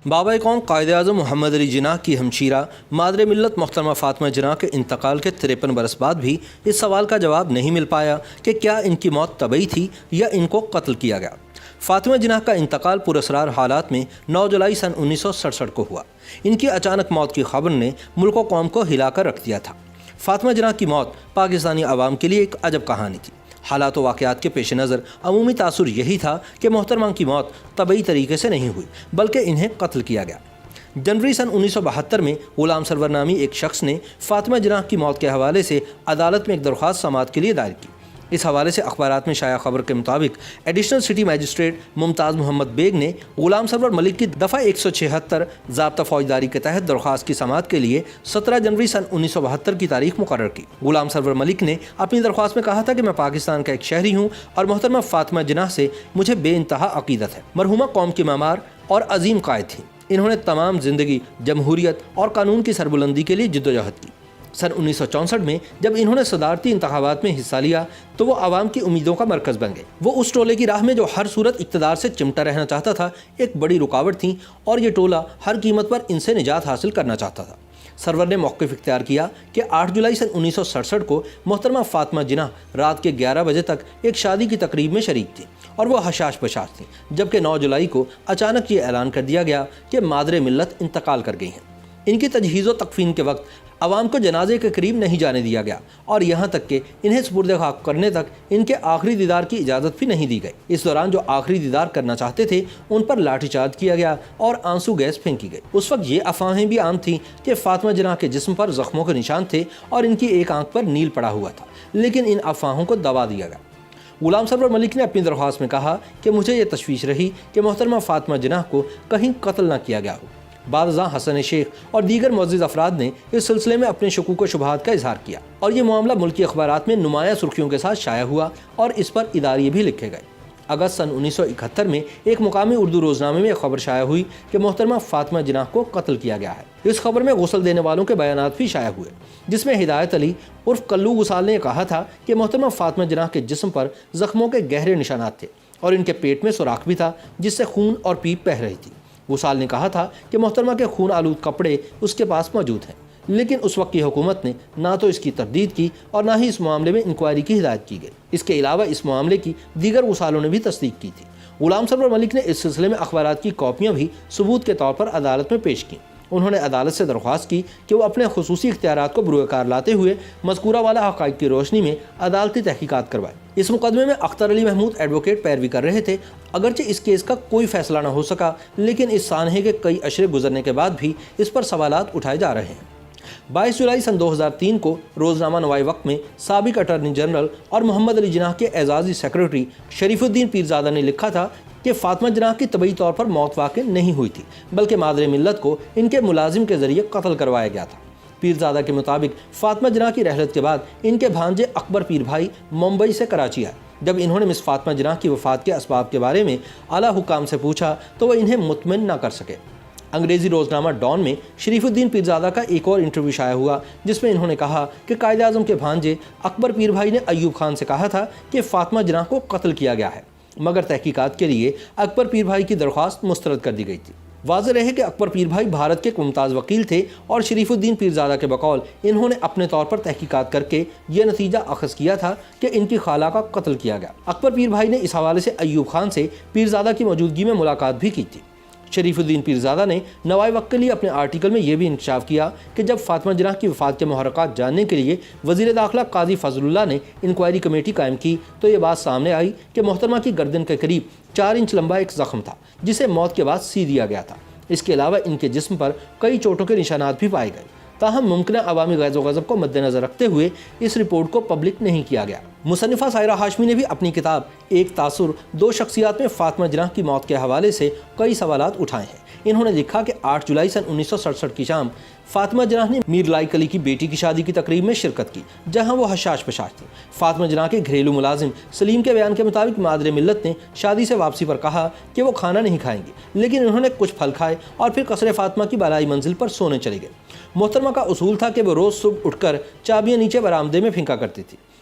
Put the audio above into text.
بابا قوم قائد اعظم محمد علی جناح کی ہمشیرہ مادر ملت محترمہ فاطمہ جناح کے انتقال کے 53 برس بعد بھی اس سوال کا جواب نہیں مل پایا کہ کیا ان کی موت طبعی تھی یا ان کو قتل کیا گیا۔ فاطمہ جناح کا انتقال پراسرار حالات میں 9 جولائی سن 1967 کو ہوا۔ ان کی اچانک موت کی خبر نے ملک و قوم کو ہلا کر رکھ دیا تھا۔ فاطمہ جناح کی موت پاکستانی عوام کے لیے ایک عجب کہانی تھی۔ حالات و واقعات کے پیش نظر عمومی تاثر یہی تھا کہ محترمہ کی موت طبعی طریقے سے نہیں ہوئی بلکہ انہیں قتل کیا گیا۔ جنوری سن 1972 میں غلام سرور نامی ایک شخص نے فاطمہ جناح کی موت کے حوالے سے عدالت میں ایک درخواست سماعت کے لیے دائر کی۔ اس حوالے سے اخبارات میں شائع خبر کے مطابق ایڈیشنل سٹی میجسٹریٹ ممتاز محمد بیگ نے غلام سرور ملک کی دفعہ 176 ضابطہ فوجداری کے تحت درخواست کی سماعت کے لیے 17 جنوری سن 1972 کی تاریخ مقرر کی۔ غلام سرور ملک نے اپنی درخواست میں کہا تھا کہ میں پاکستان کا ایک شہری ہوں اور محترمہ فاطمہ جناح سے مجھے بے انتہا عقیدت ہے۔ مرحومہ قوم کی معمار اور عظیم قائد تھیں۔ انہوں نے تمام زندگی جمہوریت اور قانون کی سربلندی کے لیے جدوجہد کی۔ سن 1964 میں جب انہوں نے صدارتی انتخابات میں حصہ لیا تو وہ عوام کی امیدوں کا مرکز بن گئے۔ وہ اس ٹولے کی راہ میں جو ہر صورت اقتدار سے چمٹا رہنا چاہتا تھا ایک بڑی رکاوٹ تھیں اور یہ ٹولہ ہر قیمت پر ان سے نجات حاصل کرنا چاہتا تھا۔ سرور نے موقف اختیار کیا کہ 8 جولائی سن 1967 کو محترمہ فاطمہ جناح رات کے 11 بجے تک ایک شادی کی تقریب میں شریک تھیں اور وہ حشاش بشاش تھیں، جبکہ 9 جولائی کو اچانک یہ اعلان کر دیا گیا کہ مادر ملت انتقال کر گئی ہیں۔ ان کی تجہیز و تکفین کے وقت عوام کو جنازے کے قریب نہیں جانے دیا گیا اور یہاں تک کہ انہیں سپرد خاک کرنے تک ان کے آخری دیدار کی اجازت بھی نہیں دی گئی۔ اس دوران جو آخری دیدار کرنا چاہتے تھے ان پر لاٹھی چارج کیا گیا اور آنسو گیس پھینکی گئی۔ اس وقت یہ افواہیں بھی عام تھیں کہ فاطمہ جناح کے جسم پر زخموں کے نشان تھے اور ان کی ایک آنکھ پر نیل پڑا ہوا تھا، لیکن ان افواہوں کو دبا دیا گیا۔ غلام سرور ملک نے اپنی درخواست میں کہا کہ مجھے یہ تشویش رہی کہ محترمہ فاطمہ جناح کو کہیں قتل نہ کیا گیا ہو۔ بعد ازاں حسن شیخ اور دیگر معزز افراد نے اس سلسلے میں اپنے شکوک و شبہات کا اظہار کیا اور یہ معاملہ ملکی اخبارات میں نمایاں سرخیوں کے ساتھ شائع ہوا اور اس پر اداریے بھی لکھے گئے۔ اگست سن 1971 میں ایک مقامی اردو روزنامے میں ایک خبر شائع ہوئی کہ محترمہ فاطمہ جناح کو قتل کیا گیا ہے۔ اس خبر میں غسل دینے والوں کے بیانات بھی شائع ہوئے، جس میں ہدایت علی عرف کلو غسال نے کہا تھا کہ محترمہ فاطمہ جناح کے جسم پر زخموں کے گہرے نشانات تھے اور ان کے پیٹ میں سوراخ بھی تھا جس سے خون اور پیپ بہہ رہی تھی۔ غسال نے کہا تھا کہ محترمہ کے خون آلود کپڑے اس کے پاس موجود ہیں، لیکن اس وقت کی حکومت نے نہ تو اس کی تردید کی اور نہ ہی اس معاملے میں انکوائری کی ہدایت کی گئی۔ اس کے علاوہ اس معاملے کی دیگر غسالوں نے بھی تصدیق کی تھی۔ غلام سرور ملک نے اس سلسلے میں اخبارات کی کاپیاں بھی ثبوت کے طور پر عدالت میں پیش کیں۔ انہوں نے عدالت سے درخواست کی کہ وہ اپنے خصوصی اختیارات کو بروئے کار لاتے ہوئے مذکورہ والا حقائق کی روشنی میں عدالتی تحقیقات کروائے۔ اس مقدمے میں اختر علی محمود ایڈوکیٹ پیروی کر رہے تھے۔ اگرچہ اس کیس کا کوئی فیصلہ نہ ہو سکا، لیکن اس سانحے کے کئی اشرے گزرنے کے بعد بھی اس پر سوالات اٹھائے جا رہے ہیں۔ 22 جولائی سن 2003 کو روزنامہ نوائے وقت میں سابق اٹارنی جنرل اور محمد علی جناح کے اعزازی سیکرٹری شریف الدین پیرزادہ نے لکھا تھا کہ فاطمہ جناح کی طبعی طور پر موت واقع نہیں ہوئی تھی بلکہ مادر ملت کو ان کے ملازم کے ذریعے قتل کروایا گیا تھا۔ پیرزادہ کے مطابق فاطمہ جناح کی رحلت کے بعد ان کے بھانجے اکبر پیر بھائی ممبئی سے کراچی آئے۔ جب انہوں نے مس فاطمہ جناح کی وفات کے اسباب کے بارے میں اعلیٰ حکام سے پوچھا تو وہ انہیں مطمئن نہ کر سکے۔ انگریزی روزنامہ ڈان میں شریف الدین پیرزادہ کا ایک اور انٹرویو شائع ہوا جس میں انہوں نے کہا کہ قائد اعظم کے بھانجے اکبر پیر بھائی نے ایوب خان سے کہا تھا کہ فاطمہ جناح کو قتل کیا گیا ہے، مگر تحقیقات کے لیے اکبر پیر بھائی کی درخواست مسترد کر دی گئی تھی۔ واضح رہے کہ اکبر پیر بھائی بھارت کے ممتاز وکیل تھے اور شریف الدین پیرزادہ کے بقول انہوں نے اپنے طور پر تحقیقات کر کے یہ نتیجہ اخذ کیا تھا کہ ان کی خالہ کا قتل کیا گیا۔ اکبر پیر بھائی نے اس حوالے سے ایوب خان سے پیرزادہ کی موجودگی میں ملاقات بھی کی تھی۔ شریف الدین پیرزادہ نے نوائے وقت کے لیے اپنے آرٹیکل میں یہ بھی انکشاف کیا کہ جب فاطمہ جناح کی وفات کے محرکات جاننے کے لیے وزیر داخلہ قاضی فضل اللہ نے انکوائری کمیٹی قائم کی تو یہ بات سامنے آئی کہ محترمہ کی گردن کے قریب 4 انچ لمبا ایک زخم تھا جسے موت کے بعد سی دیا گیا تھا۔ اس کے علاوہ ان کے جسم پر کئی چوٹوں کے نشانات بھی پائے گئے، تاہم ممکنہ عوامی غیظ و غضب کو مد نظر رکھتے ہوئے اس رپورٹ کو پبلک نہیں کیا گیا۔ مصنفہ سائرہ ہاشمی نے بھی اپنی کتاب ایک تاثر 2 شخصیات میں فاطمہ جناح کی موت کے حوالے سے کئی سوالات اٹھائے ہیں۔ انہوں نے لکھا کہ 8 جولائی سن 1967 کی شام فاطمہ جناح نے میر لائق علی کی بیٹی کی شادی کی تقریب میں شرکت کی جہاں وہ حشاش پشاش تھی۔ فاطمہ جناح کے گھریلو ملازم سلیم کے بیان کے مطابق مادر ملت نے شادی سے واپسی پر کہا کہ وہ کھانا نہیں کھائیں گی، لیکن انہوں نے کچھ پھل کھائے اور پھر قصر فاطمہ کی بالائی منزل پر سونے چلے گئے۔ محترمہ کا اصول تھا کہ وہ روز صبح اٹھ کر چابیاں نیچے برآمدے میں پھینکا کرتی تھی۔